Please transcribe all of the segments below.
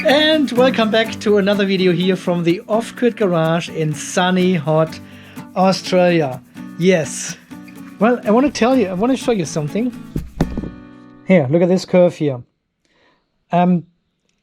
And welcome back to another video here from the off-grid garage in sunny, hot Australia. Yes. Well, I want to show you something. Here, look at this curve here. I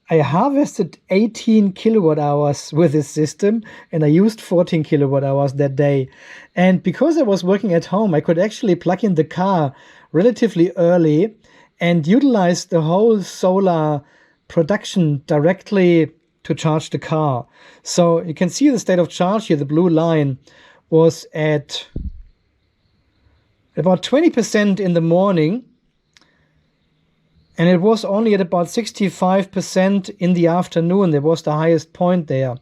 harvested 18 kilowatt hours with this system and I used 14 kilowatt hours that day. And because I was working at home, I could actually plug in the car relatively early and utilize the whole solar production directly to charge the car. So you can see the state of charge here. The blue line was at about 20% in the morning, and it was only at about 65% in the afternoon. There was the highest point there.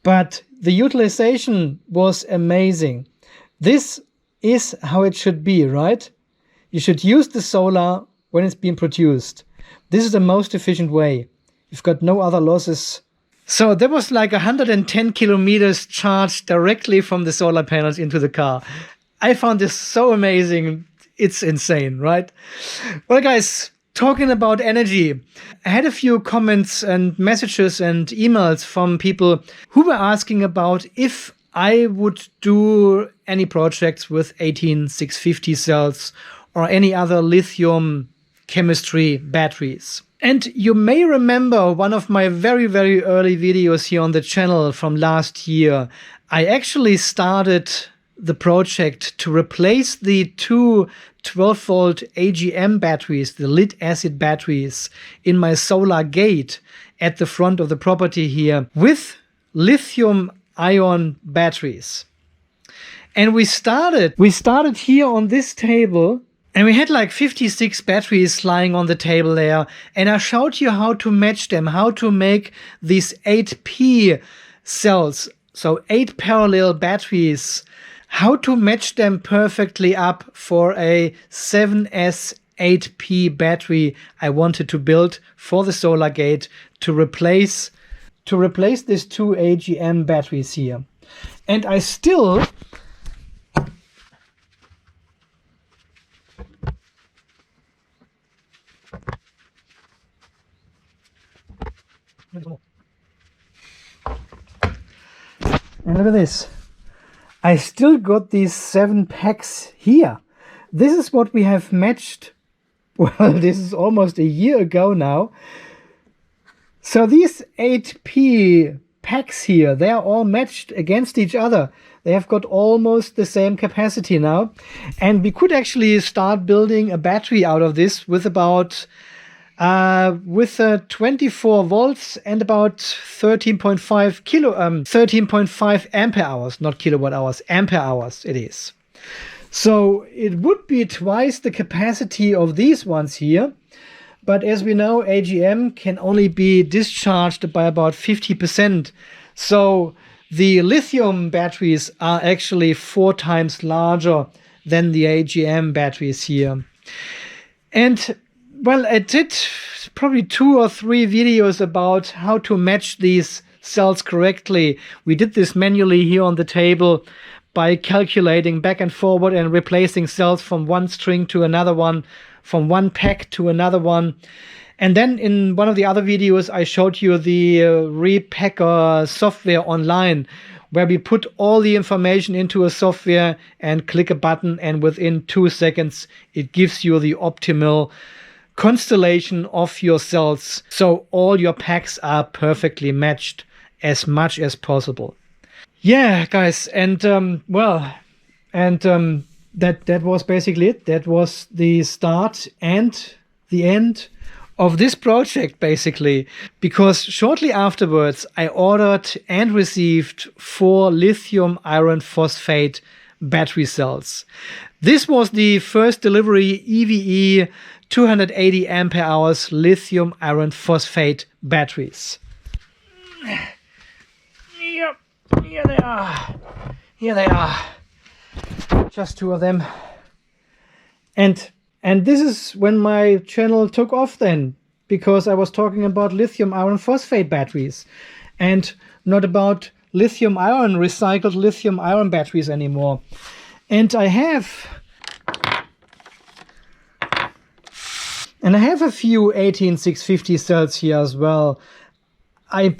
But the utilization was amazing. This is how it should be, right? You should use the solar when it's being produced. This is the most efficient way. You've got no other losses. So there was like 110 kilometers charged directly from the solar panels into the car. I found this so amazing. It's insane, right? Well, guys, talking about energy, I had a few comments and messages and emails from people who were asking about if I would do any projects with 18650 cells or any other lithium chemistry batteries. And you may remember one of my very, very early videos here on the channel from last year. I actually started the project to replace the two 12-volt AGM batteries, the lead acid batteries, in my solar gate at the front of the property here with lithium-ion batteries. And we started here on this table, and we had like 56 batteries lying on the table there. And I showed you how to match them, how to make these 8P cells, so 8 parallel batteries, how to match them perfectly up for a 7S 8P battery I wanted to build for the solar gate to replace these two AGM batteries here. And I still and look at this. I still got these 7 packs here. This is what we have matched. Well, this is almost a year ago now. So these 8P packs here, they are all matched against each other. They have got almost the same capacity now. And we could actually start building a battery out of this with about 24 volts and about 13.5 ampere hours, not kilowatt hours, ampere hours it is. So it would be twice the capacity of these ones here. But as we know, AGM can only be discharged by about 50%. So the lithium batteries are actually 4 times larger than the AGM batteries here. And well, I did probably 2 or 3 videos about how to match these cells correctly. We did this manually here on the table by calculating back and forward and replacing cells from one string to another one, from one pack to another one. And then in one of the other videos, I showed you the repacker software online, where we put all the information into a software and click a button, and within 2 seconds, it gives you the optimal constellation of your cells, so all your packs are perfectly matched as much as possible. Yeah, guys, and that was basically it. That was the start and the end of this project, basically, because shortly afterwards I ordered and received 4 lithium iron phosphate battery cells. This was the first delivery EVE 280 ampere hours lithium iron phosphate batteries. Yep, here they are. Here they are. Just 2 of them. And this is when my channel took off then, because I was talking about lithium iron phosphate batteries and not about lithium iron, recycled lithium iron batteries anymore. And I have And I have a few 18650 cells here as well. I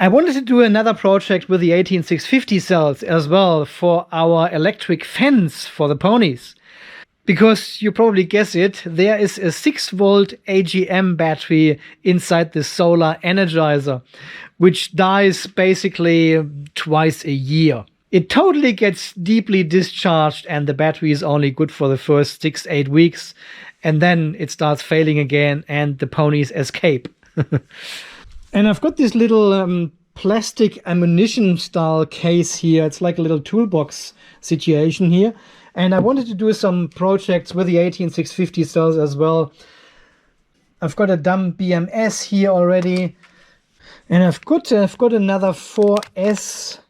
wanted to do another project with the 18650 cells as well for our electric fence for the ponies. Because you probably guess it, there is a 6-volt AGM battery inside the solar energizer, which dies basically twice a year. It totally gets deeply discharged and the battery is only good for the first 6-8 weeks. And then it starts failing again and the ponies escape. And I've got this little plastic ammunition style case here. It's like a little toolbox situation here. And I wanted to do some projects with the 18650 cells as well. I've got a dumb BMS here already. And I've got another 4S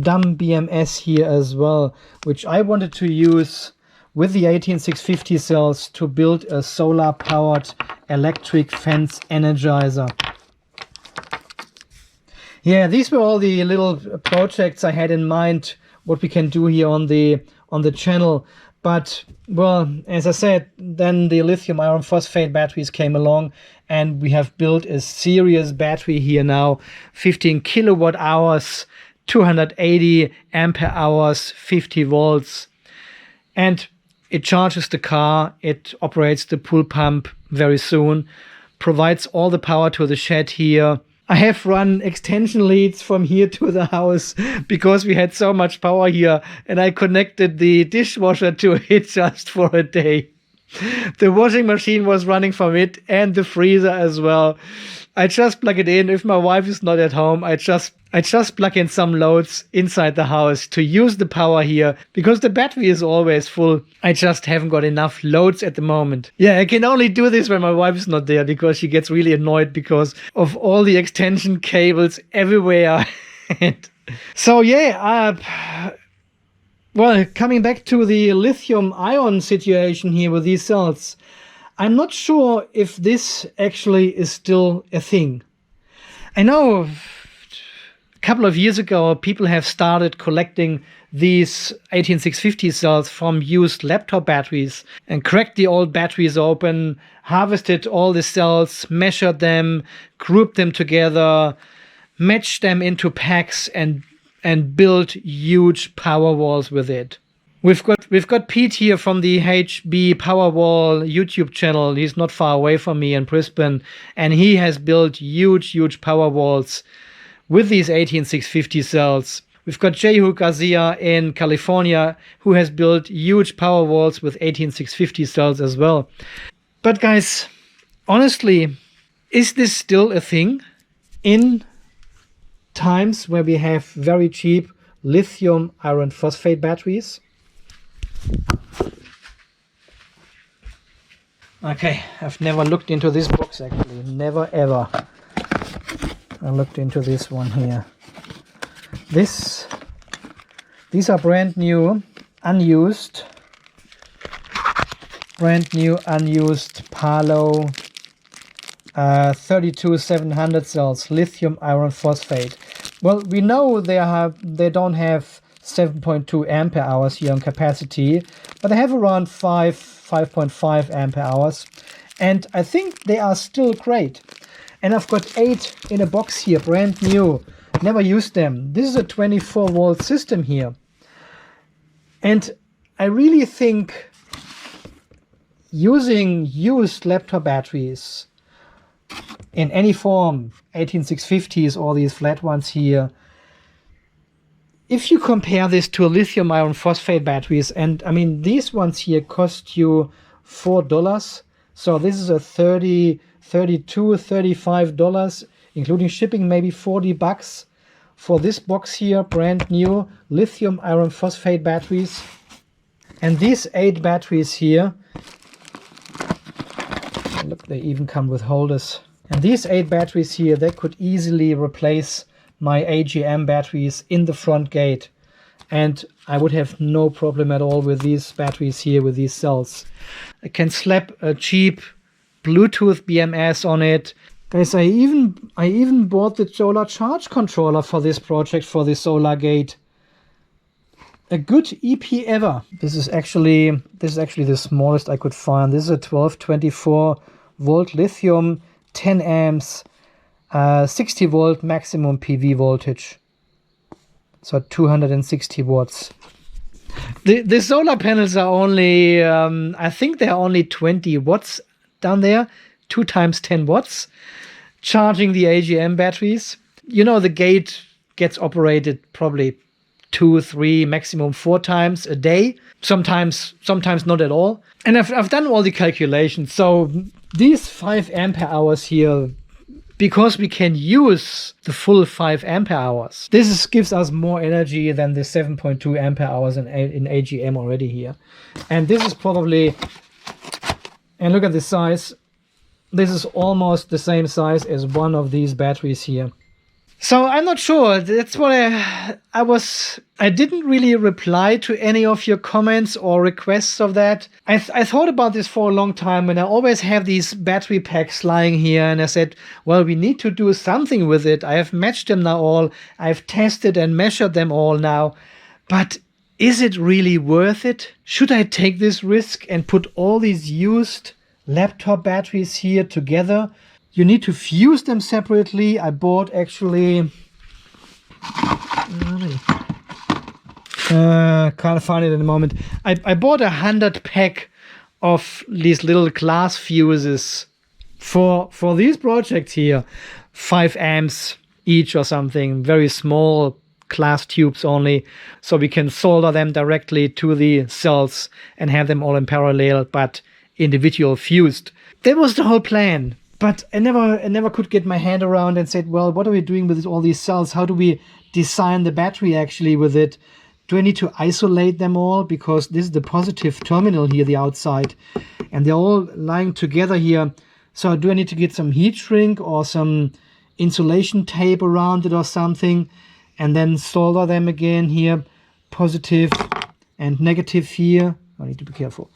dumb BMS here as well, which I wanted to use with the 18650 cells to build a solar powered electric fence energizer. Yeah, these were all the little projects I had in mind, what we can do here on the channel. But, well, as I said, then the lithium iron phosphate batteries came along and we have built a serious battery here now, 15 kilowatt hours, 280 ampere hours, 50 volts. And it charges the car, it operates the pool pump very soon, provides all the power to the shed here. I have run extension leads from here to the house because we had so much power here, and I connected the dishwasher to it just for a day. The washing machine was running from it and the freezer as well. I just plug it in. If my wife is not at home, I just plug in some loads inside the house to use the power here because the battery is always full. I just haven't got enough loads at the moment. Yeah, I can only do this when my wife is not there because she gets really annoyed because of all the extension cables everywhere. So yeah, well, coming back to the lithium ion situation here with these cells, I'm not sure if this actually is still a thing. I know a couple of years ago, people have started collecting these 18650 cells from used laptop batteries and cracked the old batteries open, harvested all the cells, measured them, grouped them together, matched them into packs and built huge power walls with it. We've got Pete here from the HB Powerwall YouTube channel. He's not far away from me in Brisbane, and he has built huge power walls with these 18650 cells. We've got Jehu Garcia in California, who has built huge power walls with 18650 cells as well. But guys, honestly, is this still a thing in times where we have very cheap lithium iron phosphate batteries? Okay, I've never looked into this box actually, never ever. I looked into this one here. These are brand new, unused Palo 32700 cells, lithium iron phosphate. Well, we know they don't have 7.2 ampere hours here on capacity, but they have around 5.5 ampere hours, and I think they are still great. And I've got 8 in a box here, brand new, never used them. This is a 24 volt system here, and I really think using used laptop batteries in any form, 18650s or these flat ones here, if you compare this to lithium iron phosphate batteries, and I mean these ones here cost you $4, so this is a $32, $35, including shipping, maybe $40 for this box here, brand new lithium iron phosphate batteries. And these 8 batteries here, look, they even come with holders. And these 8 batteries here, they could easily replace my AGM batteries in the front gate, and I would have no problem at all with these batteries here, with these cells. I can slap a cheap Bluetooth BMS on it. Guys, I even bought the solar charge controller for this project, for the solar gate. a good EP ever. This is actually the smallest I could find. This is a 1224 volt lithium, 10 amps, 60 volt maximum PV voltage. So 260 watts. The solar panels are only, I think they're only 20 watts down there, 2 times 10 watts, charging the AGM batteries. You know, the gate gets operated probably 2, 3, maximum 4 times a day. Sometimes not at all. And I've done all the calculations. So these 5 ampere hours here, because we can use the full 5 ampere hours, this gives us more energy than the 7.2 ampere hours in AGM already here. And this is probably, and look at the size, this is almost the same size as one of these batteries here. So I'm not sure. That's what I didn't really reply to any of your comments or requests of that. I thought about this for a long time, and I always have these battery packs lying here, and I said, well, we need to do something with it. I have matched them now all. I've tested and measured them all now. But is it really worth it? Should I take this risk and put all these used laptop batteries here together? You need to fuse them separately. I bought actually, can't find it in a moment. I bought 100 pack of these little glass fuses for these projects here. 5 amps each or something, very small glass tubes only. So we can solder them directly to the cells and have them all in parallel, but individual fused. That was the whole plan. But I never could get my hand around and said, well, what are we doing with all these cells? How do we design the battery actually with it? Do I need to isolate them all? Because this is the positive terminal here, the outside. And they're all lying together here. So do I need to get some heat shrink or some insulation tape around it or something? And then solder them again here. Positive and negative here. I need to be careful.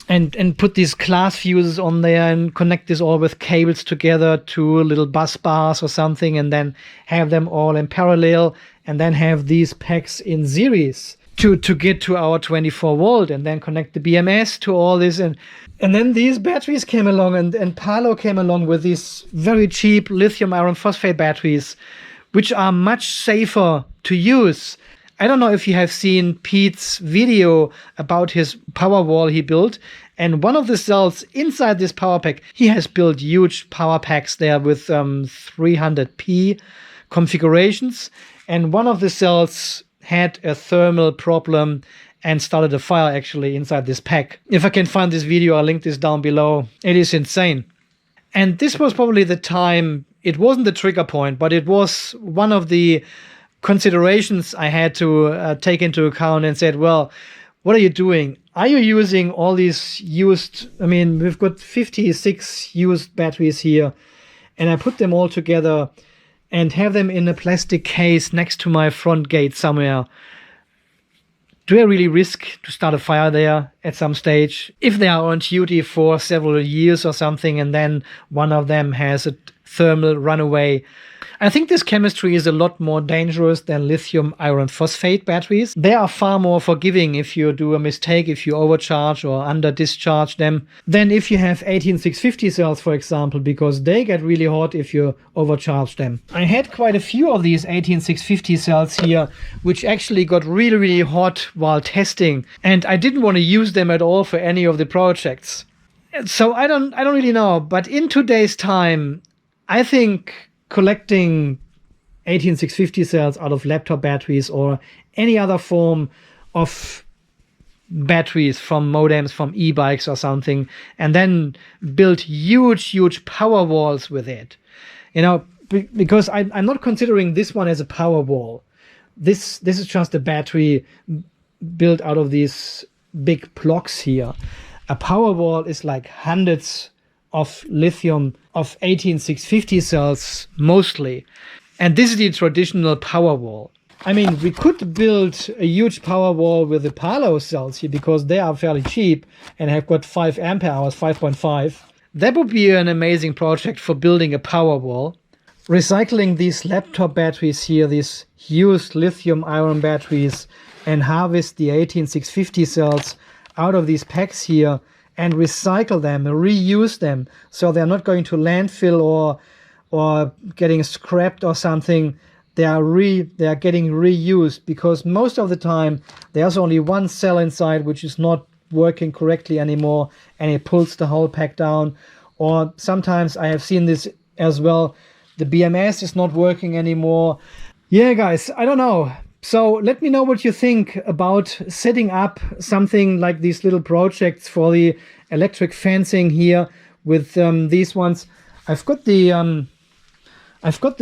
And put these glass fuses on there and connect this all with cables together to little bus bars or something, and then have them all in parallel, and then have these packs in series to get to our 24 volt, and then connect the BMS to all this. And then these batteries came along, and Palo came along with these very cheap lithium iron phosphate batteries, which are much safer to use. I don't know if you have seen Pete's video about his power wall he built. And one of the cells inside this power pack, he has built huge power packs there with 300p configurations. And one of the cells had a thermal problem and started a fire actually inside this pack. If I can find this video, I'll link this down below. It is insane. And this was probably the time, it wasn't the trigger point, but it was one of the considerations I had to take into account and said, well, what are you doing? Are you using all these used, I mean, we've got 56 used batteries here, and I put them all together and have them in a plastic case next to my front gate somewhere. Do I really risk to start a fire there at some stage? If they are on duty for several years or something, and then one of them has a thermal runaway. I think this chemistry is a lot more dangerous than lithium iron phosphate batteries. They are far more forgiving if you do a mistake, if you overcharge or under discharge them, than if you have 18650 cells, for example, because they get really hot if you overcharge them. I had quite a few of these 18650 cells here, which actually got really, really hot while testing, and I didn't want to use them at all for any of the projects. So I don't really know, but in today's time, I think collecting 18650 cells out of laptop batteries or any other form of batteries from modems, from e-bikes or something, and then build huge power walls with it. You know, because I'm not considering this one as a power wall. This is just a battery built out of these big blocks here. A power wall is like hundreds of lithium of 18650 cells mostly, and this is the traditional power wall. I mean, we could build a huge power wall with the Palo cells here because they are fairly cheap and have got 5 ampere hours, 5.5. That would be an amazing project for building a power wall. Recycling these laptop batteries here, these used lithium ion batteries, and harvest the 18650 cells out of these packs here and recycle them, reuse them, so they're not going to landfill or getting scrapped or something. They are getting reused, because most of the time there's only one cell inside which is not working correctly anymore, and it pulls the whole pack down. Or sometimes I have seen this as well, the BMS is not working anymore. Yeah, guys, I don't know. So let me know what you think about setting up something like these little projects for the electric fencing here with these ones. I've got the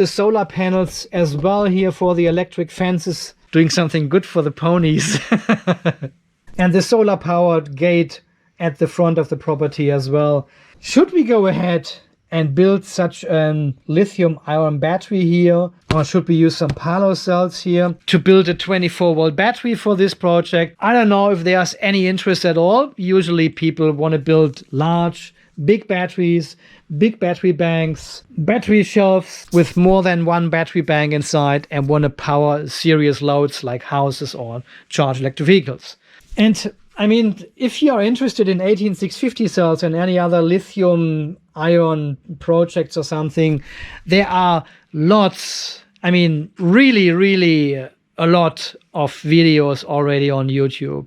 solar panels as well here for the electric fences, doing something good for the ponies. And the solar powered gate at the front of the property as well. Should we go ahead and build such a lithium-ion battery here, or should we use some Palo cells here to build a 24-volt battery for this project? I don't know if there's any interest at all. Usually people want to build large, big batteries, big battery banks, battery shelves with more than one battery bank inside, and want to power serious loads like houses or charge electric vehicles. And I mean, if you are interested in 18650 cells and any other lithium-ion projects or something, there are lots, I mean, really a lot of videos already on YouTube.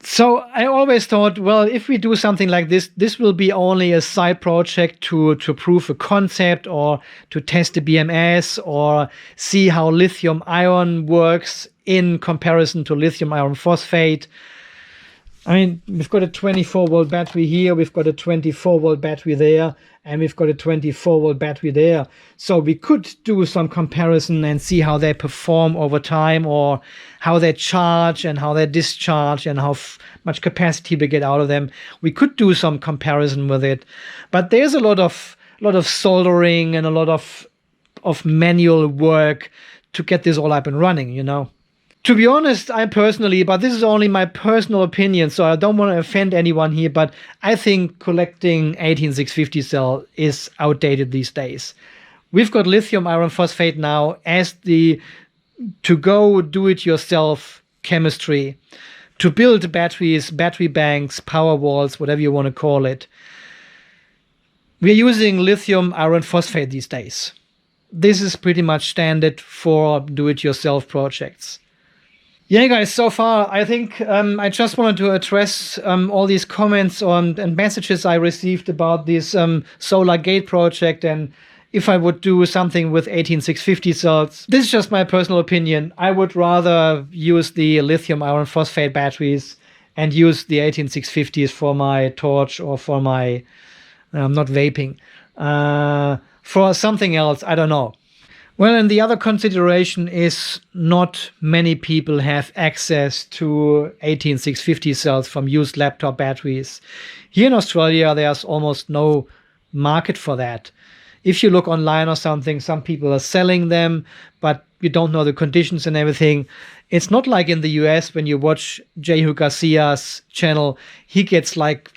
So I always thought, well, if we do something like this, this will be only a side project to prove a concept or to test the BMS or see how lithium-ion works in comparison to lithium iron phosphate. I mean, we've got a 24-volt battery here, we've got a 24-volt battery there, and we've got a 24-volt battery there. So we could do some comparison and see how they perform over time, or how they charge and how they discharge and how much capacity we get out of them. We could do some comparison with it. But there's a lot of soldering and a lot of manual work to get this all up and running, you know. To be honest, I personally, but this is only my personal opinion, so I don't want to offend anyone here, but I think collecting 18650 cell is outdated these days. We've got lithium iron phosphate now as the to-go do-it-yourself chemistry to build batteries, battery banks, power walls, whatever you want to call it. We're using lithium iron phosphate these days. This is pretty much standard for do-it-yourself projects. Yeah, guys, so far, I think I just wanted to address all these comments and messages I received about this solar gate project, and if I would do something with 18650 cells. This is just my personal opinion. I would rather use the lithium iron phosphate batteries and use the 18650s for my torch or for my, not vaping, for something else, I don't know. Well, and the other consideration is not many people have access to 18650 cells from used laptop batteries. Here in Australia, there's almost no market for that. If you look online or something, some people are selling them, but you don't know the conditions and everything. It's not like in the US when you watch Jehu Garcia's channel. He gets like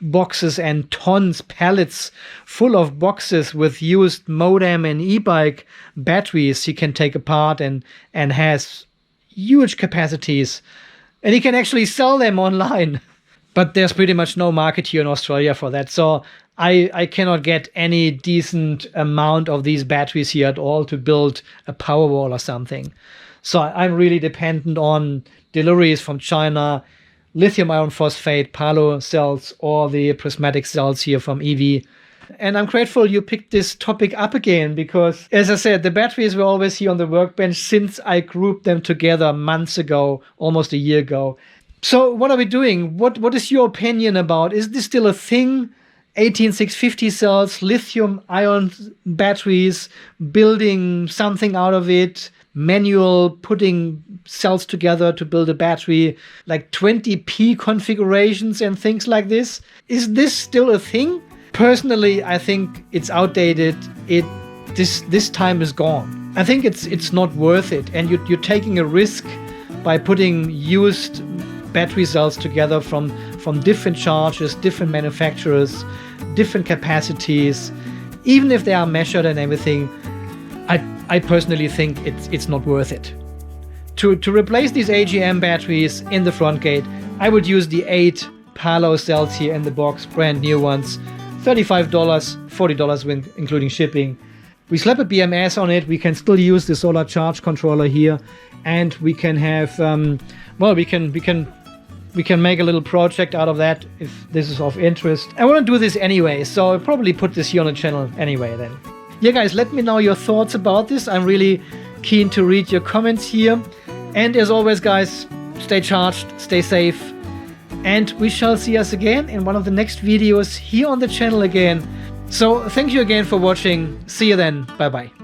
boxes and tons, pallets full of boxes with used modem and e-bike batteries he can take apart and has huge capacities. And he can actually sell them online. But there's pretty much no market here in Australia for that. So I cannot get any decent amount of these batteries here at all to build a Powerwall or something. So I'm really dependent on deliveries from China, lithium iron phosphate, Palo cells, or the prismatic cells here from EV. And I'm grateful you picked this topic up again, because, as I said, the batteries were always here on the workbench since I grouped them together months ago, almost a year ago. So what are we doing? What is your opinion about? Is this still a thing? 18650 cells, lithium ion batteries, building something out of it, manual, putting cells together to build a battery, like 20p configurations and things like this. Is this still a thing? Personally, I think it's outdated. This time is gone. I think it's not worth it, and you're taking a risk by putting used battery cells together from different charges, different manufacturers, different capacities. Even if they are measured and everything, I personally think it's not worth it to replace these AGM batteries in the front gate, I would use the 8 Palo cells here in the box, brand new ones. $35, $40 including shipping. We slap a BMS on it. We can still use the solar charge controller here, and we can have well, we can make a little project out of that if this is of interest. I want to do this anyway, so I'll probably put this here on the channel anyway then. Yeah guys, let me know your thoughts about this. I'm really keen to read your comments here. And as always guys, stay charged, stay safe, and we shall see us again in one of the next videos here on the channel again. So thank you again for watching. See you then. Bye bye.